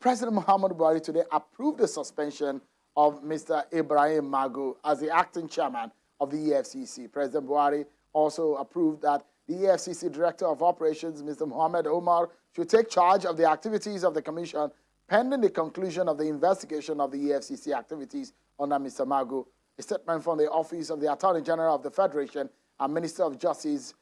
President Muhammadu Buhari today approved the suspension of Mr. Ibrahim Magu as the acting chairman of the EFCC. President Buhari also approved that the EFCC Director of Operations, Mr. Mohammed Omar, should take charge of the activities of the Commission pending the conclusion of the investigation of the EFCC activities under Mr. Magu. A statement from the Office of the Attorney General of the Federation and Minister of Justice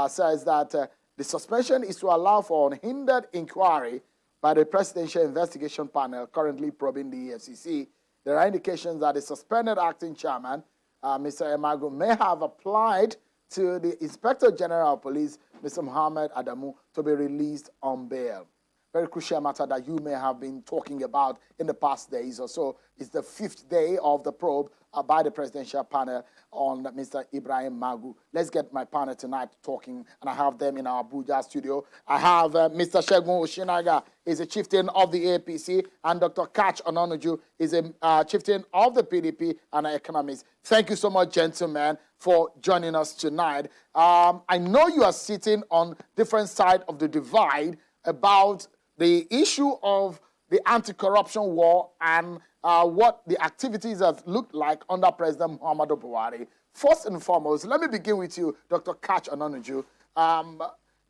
says that the suspension is to allow for unhindered inquiry by the Presidential Investigation Panel currently probing the EFCC. There are indications that the suspended acting chairman, Mr. Magu, may have applied to the Inspector General of Police, Mr. Muhammad Adamu, to be released on bail. Very crucial matter that you may have been talking about in the past days or so. It's the 5th day of the probe by the presidential panel on Mr. Ibrahim Magu. Let's get my panel tonight talking, and I have them in our Abuja studio. I have Mr. Segun Oshinaga, is a chieftain of the APC, and Dr. Kach Ononuju is a chieftain of the PDP and an economist. Thank you so much, gentlemen, for joining us tonight. I know you are sitting on different sides of the divide about the issue of the anti-corruption war and what the activities have looked like under President Muhammadu Buhari. First and foremost, let me begin with you, Dr. Kach Ononuju.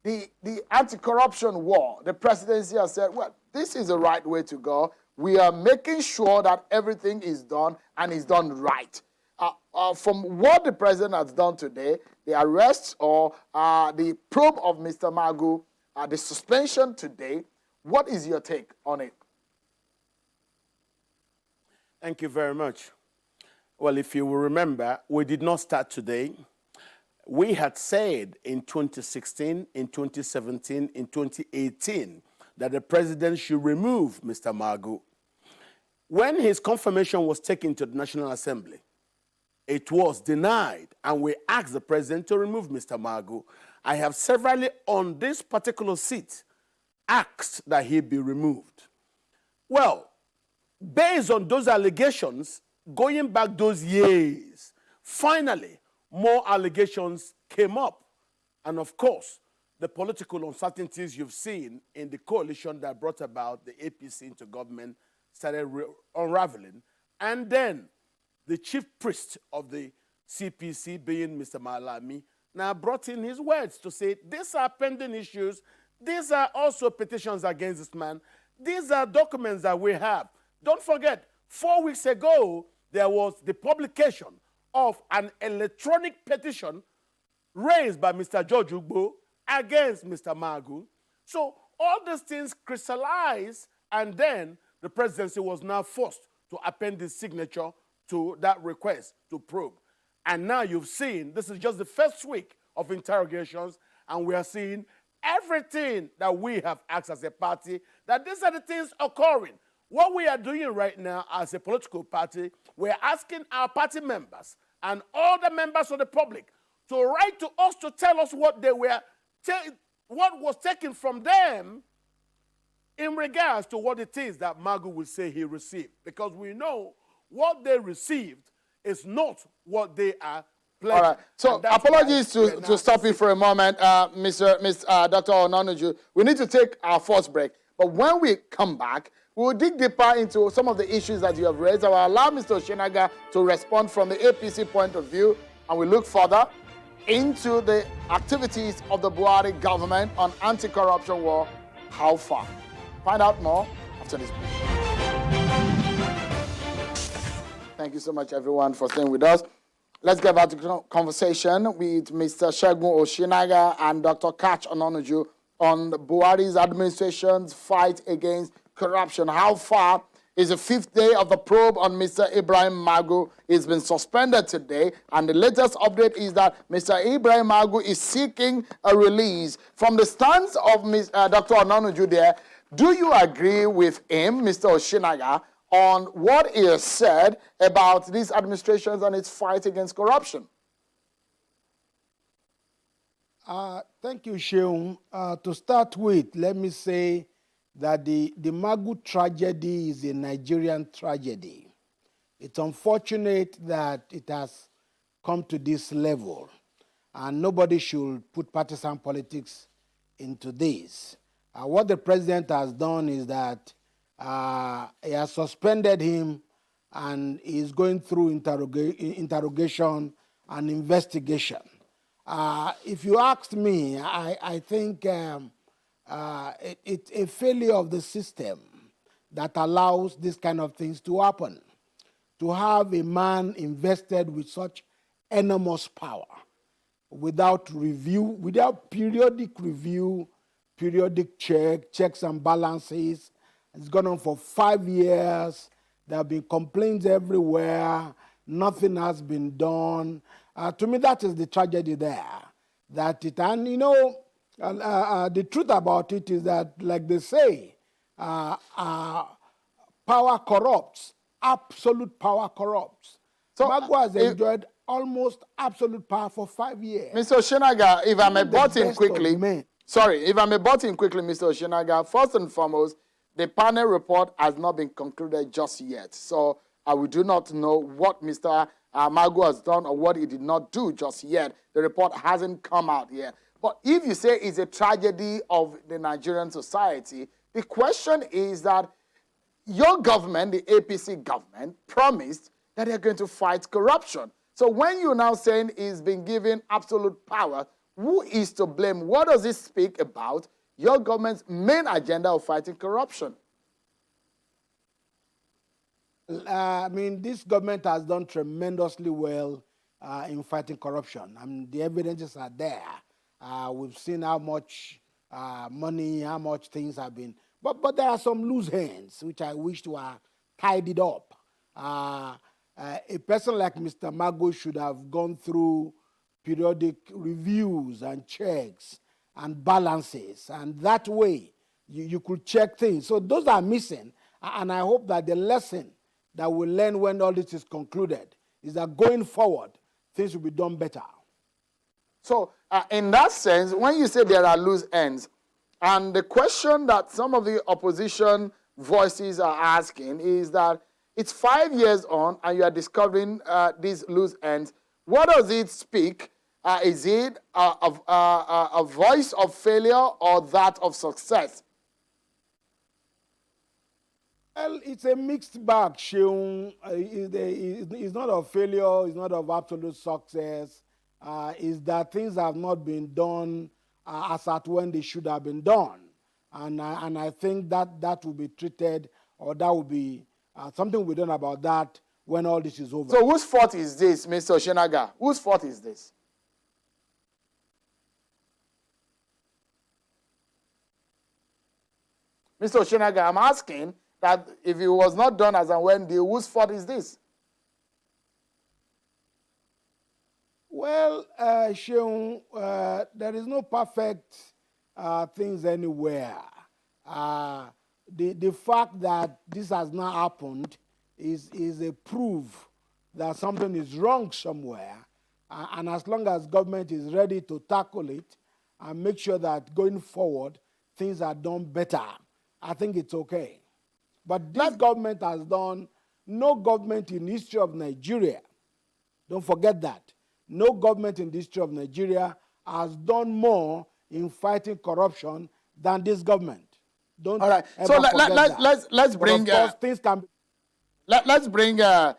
The anti-corruption war, the presidency has said, well, this is the right way to go. We are making sure that everything is done and is done right. From what the president has done today, the arrest or the probe of Mr. Magu, the suspension today, what is your take on it? Thank you very much. Well, if you will remember, we did not start today. We had said in 2016, in 2017, in 2018 that the president should remove Mr. Magu. When his confirmation was taken to the National Assembly, it was denied, and we asked the president to remove Mr. Magu. I have severally on this particular seat asked that he be removed. Well, based on those allegations, going back those years, finally, more allegations came up. And of course, the political uncertainties you've seen in the coalition that brought about the APC into government started unraveling. And then the chief priest of the CPC, being Mr. Malami, now brought in his words to say, these are pending issues. These are also petitions against this man. These are documents that we have. Don't forget, 4 weeks ago, there was the publication of an electronic petition raised by Mr. George Ugbo against Mr. Magu. So all these things crystallized, and then the presidency was now forced to append his signature to that request to probe. And now you've seen, this is just the first week of interrogations, and we are seeing everything that we have asked as a party, that these are the things occurring. What we are doing right now as a political party, we're asking our party members and all the members of the public to write to us to tell us what they were, what was taken from them in regards to what it is that Magu will say he received. Because we know what they received is not what they are pledged. All right. So apologies to stop you for a moment, Dr. Ononuju. We need to take our first break. But when we come back, we'll dig deeper into some of the issues that you have raised. I will allow Mr. Oshinaga to respond from the APC point of view, and we look further into the activities of the Buhari government on anti-corruption war. How far? Find out more after this break. Thank you so much, everyone, for staying with us. Let's get back to conversation with Mr. Segun Oshinaga and Dr. Kach Ononuju on Buhari's administration's fight against corruption. How far is the 5th day of the probe on Mr. Ibrahim Magu? It's been suspended today, and the latest update is that Mr. Ibrahim Magu is seeking a release. From the stance of Dr. Ononuju there, do you agree with him, Mr. Oshinaga, on what he has said about these administrations and its fight against corruption? Thank you, Sheung. To start with, let me say that the Magu tragedy is a Nigerian tragedy. It's unfortunate that it has come to this level, and nobody should put partisan politics into this. What the president has done is that He has suspended him and is going through interrogation and investigation. If you ask me, I think it's a failure of the system that allows this kind of things to happen. To have a man invested with such enormous power without review, without periodic review, periodic checks and balances. It's gone on for 5 years. There have been complaints everywhere. Nothing has been done. To me, that is the tragedy there. And you know, the truth about it is that, like they say, power corrupts. Absolute power corrupts. So Magu has enjoyed almost absolute power for 5 years. Mr. Oshinaga, if I may butt in quickly. Sorry, if I may butt in quickly, Mr. Oshinaga, first and foremost, the panel report has not been concluded just yet. So we do not know what Mr. Magu has done or what he did not do just yet. The report hasn't come out yet. But if you say it's a tragedy of the Nigerian society, the question is that your government, the APC government, promised that they're going to fight corruption. So when you're now saying he's been given absolute power, who is to blame? What does it speak about your government's main agenda of fighting corruption? I mean, this government has done tremendously well in fighting corruption. I mean, the evidences are there. We've seen how much money, how much things have been. But there are some loose ends, which I wish to have tidied up. A person like Mr. Magu should have gone through periodic reviews and checks and balances. And that way, you could check things. So those are missing. And I hope that the lesson that we'll learn when all this is concluded is that going forward, things will be done better. So in that sense, when you say there are loose ends, and the question that some of the opposition voices are asking is that it's 5 years on and you are discovering these loose ends. What does it speak? Is it a voice of failure or that of success? Well, it's a mixed bag, Sheung. It's not of failure, it's not of absolute success. It's that things have not been done as at when they should have been done. And I think that will be treated, or that will be something will be done about that when all this is over. So whose fault is this, Mr. Oshinaga? Whose fault is this? Mr. Oshinaga, I'm asking that if it was not done as and when, whose fault is this? Well, Sheung, there is no perfect things anywhere. The fact that this has not happened is a proof that something is wrong somewhere. And as long as government is ready to tackle it and make sure that going forward things are done better, I think it's okay. But this government has done, no government in the history of Nigeria, don't forget that, no government in the history of Nigeria has done more in fighting corruption than this government. Don't All right. So let's bring things can be. Let's bring Dr.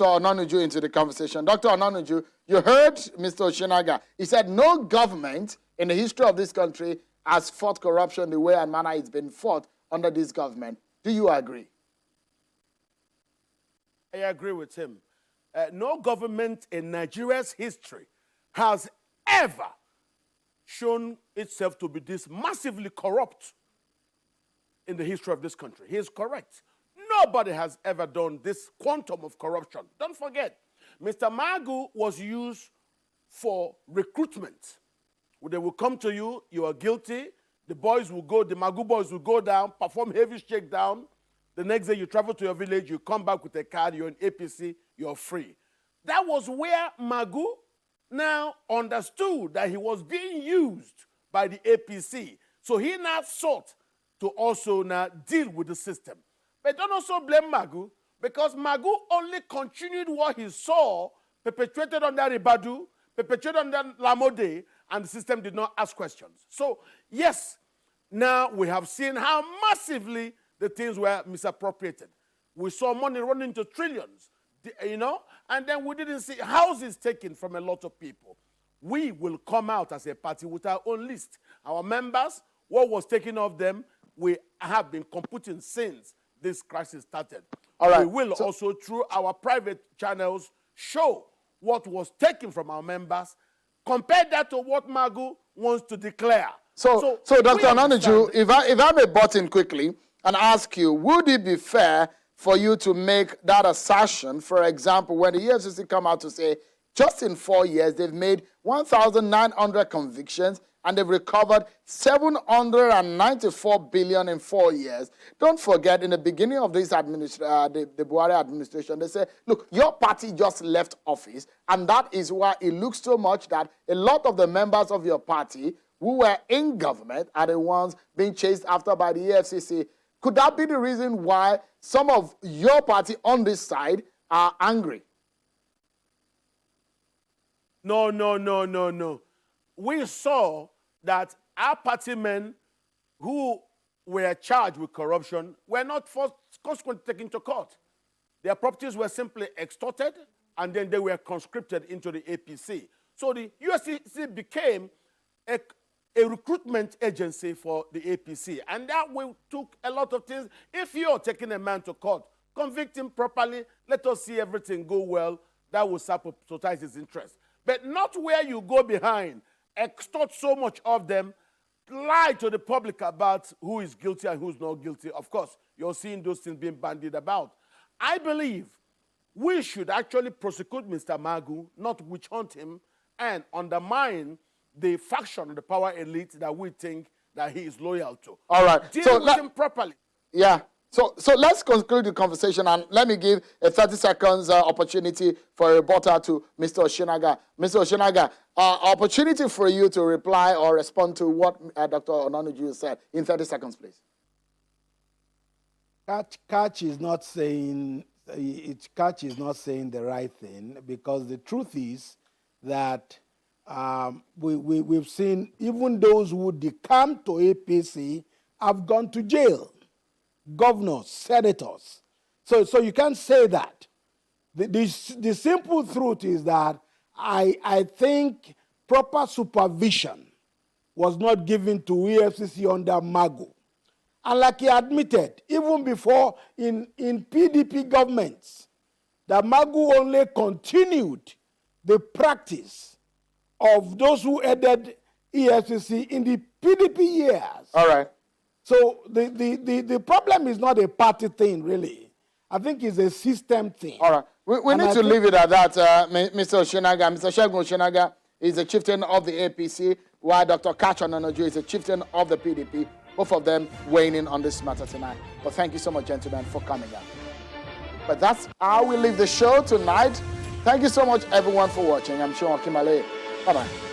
Onanuju into the conversation. Dr. Onanuju, you heard Mr. Oshinaga. He said no government in the history of this country has fought corruption the way and manner it's been fought under this government. Do you agree? I agree with him. No government in Nigeria's history has ever shown itself to be this massively corrupt in the history of this country. He is correct. Nobody has ever done this quantum of corruption. Don't forget, Mr. Magu was used for recruitment. They will come to you, you are guilty, the Magu boys will go down, perform heavy shakedown. The next day you travel to your village, you come back with a card, you're in APC, you're free. That was where Magu now understood that he was being used by the APC. So he now sought to also now deal with the system. But don't also blame Magu, because Magu only continued what he saw perpetrated under Ribadu, perpetrated under Lamode, and the system did not ask questions. So, yes, now we have seen how massively the things were misappropriated. We saw money running into trillions, you know, and then we didn't see houses taken from a lot of people. We will come out as a party with our own list. Our members, what was taken of them, we have been computing since this crisis started. All right. We will also, through our private channels, show what was taken from our members, compare that to what Magu wants to declare. So Dr. Onanuju, if I may butt in quickly and ask you, would it be fair for you to make that assertion, for example, when the EFCC come out to say, just in 4 years, they've made 1,900 convictions and they've recovered 794 billion in 4 years. Don't forget, in the beginning of this the Buhari administration, they said, look, your party just left office, and that is why it looks so much that a lot of the members of your party who were in government are the ones being chased after by the EFCC. Could that be the reason why some of your party on this side are angry? No. We saw that our party men who were charged with corruption were not consequently taken to court. Their properties were simply extorted, and then they were conscripted into the APC. So the USCC became a recruitment agency for the APC, and that took a lot of things. If you're taking a man to court, convict him properly, let us see everything go well, that will sabotage his interest. But not where you go behind, extort so much of them, lie to the public about who is guilty and who's not guilty. Of course, you're seeing those things being bandied about. I believe we should actually prosecute Mr. Magu, not witch hunt him, and undermine the faction, the power elite that we think that he is loyal to. All right. Deal with him properly. Yeah. So let's conclude the conversation, and let me give a 30 seconds opportunity for a rebuttal to Mr. Oshinaga. Mr. Oshinaga, opportunity for you to reply or respond to what Dr. Onanuju said in 30 seconds, please. Catch is not saying the right thing, because the truth is that we've seen even those who decamp to APC have gone to jail. Governors, senators. So you can't say that. The simple truth is that I think proper supervision was not given to EFCC under Magu. And like he admitted, even before in PDP governments, that Magu only continued the practice of those who headed EFCC in the PDP years. All right. So the problem is not a party thing, really. I think it's a system thing. All right. We need to leave it at that, Mr. Oshinaga. Mr. Segun Oshinaga is a chieftain of the APC, while Dr. Kachi Onanuju is a chieftain of the PDP. Both of them weighing in on this matter tonight. But thank you so much, gentlemen, for coming out. But that's how we leave the show tonight. Thank you so much, everyone, for watching. I'm Sean Kimale. Bye-bye.